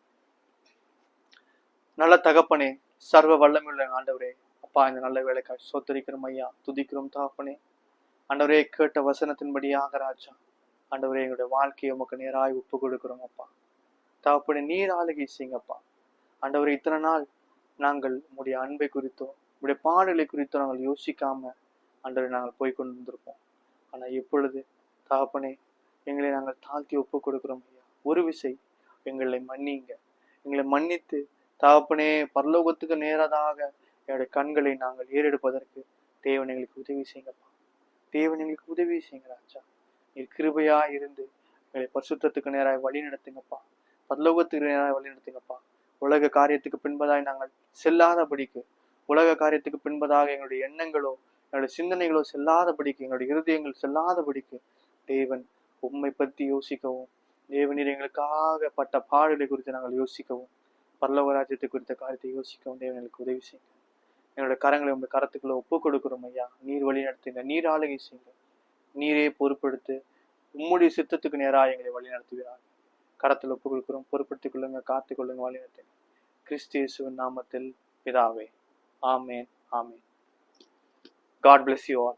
நல்ல தகப்பனே, சர்வ வல்லமையுள்ள ஆண்டவரே, அப்பா இந்த நல்ல வேலைக்காய் சோத்தரிக்கிறோம் ஐயா, துதிக்கிறோம் தகப்பனே. ஆண்டவரே, கேட்ட வசனத்தின்படியாக ராஜா ஆண்டவரே, எங்களுடைய வாழ்க்கையை உமக்கு நேராய் ஒப்பு கொடுக்கிறோம் அப்பா. தகப்பனே, நீர் ஆளுகை செய்யுங்கப்பா. ஆண்டவரே, இத்தனை நாள் நாங்கள் உங்களுடைய அன்பை குறித்தோ உங்களுடைய பாடலை குறித்தோ நாங்கள் யோசிக்காம ஆண்டவரை நாங்கள் போய் கொண்டு வந்திருப்போம். ஆனா இப்பொழுது தகப்பனே, எங்களை நாங்கள் தாழ்த்தி ஒப்பு கொடுக்கிறோம் ஐயா. ஒரு விசை எங்களை மன்னிங்க. எங்களை மன்னித்து தகப்பனே, பரலோகத்துக்கு நேரதாக என்னுடைய கண்களை நாங்கள் ஏறெடுப்பதற்கு தேவன் எங்களுக்கு உதவி செய்யுங்கப்பா. தேவன் எங்களுக்கு உதவி செய்யுங்க ராஜா. நீர் கிருபையா இருந்து எங்களை பரிசுத்தத்துக்கு நேராக வழி நடத்துங்கப்பா. பரலோகத்துக்கு நேராக வழி நடத்துங்கப்பா. உலக காரியத்துக்கு பின்பதாய் நாங்கள் செல்லாதபடிக்கு, உலக காரியத்துக்கு பின்பதாக எங்களுடைய எண்ணங்களோ என்னுடைய சிந்தனைகளோ செல்லாதபடிக்கு, எங்களுடைய இருதயங்கள் செல்லாதபடிக்கு தேவன் உம்மை பற்றி யோசிக்கவும், தேவனீர் எங்களுக்காக பட்ட பாடுகளை குறித்து நாங்கள் யோசிக்கவும், பரலோக ராஜ்யத்தை குறித்த காரியத்தை யோசிக்கவும் தேவன் எங்களுக்கு உதவி செய்யுங்க. எங்களுடைய கரங்களை உங்களுடைய கரத்துக்குள்ள ஒப்பு கொடுக்கிறோம் ஐயா. நீர் வழி நடத்துங்க, நீர் ஆளுகை செய்யுங்க, நீரே பொறுப்பெடுத்து உம்முடைய சித்தத்துக்கு நேராக எங்களை வழி நடத்துகிறார். கரத்தில் ஒப்பு கொடுக்கிறோம். பொறுப்படுத்திக் கொள்ளுங்க, காத்துக் கொள்ளுங்க, வழி நடத்துங்க. கிறிஸ்து இயேசுவின் நாமத்தில் பிதாவே. ஆமேன், ஆமேன். God bless you all.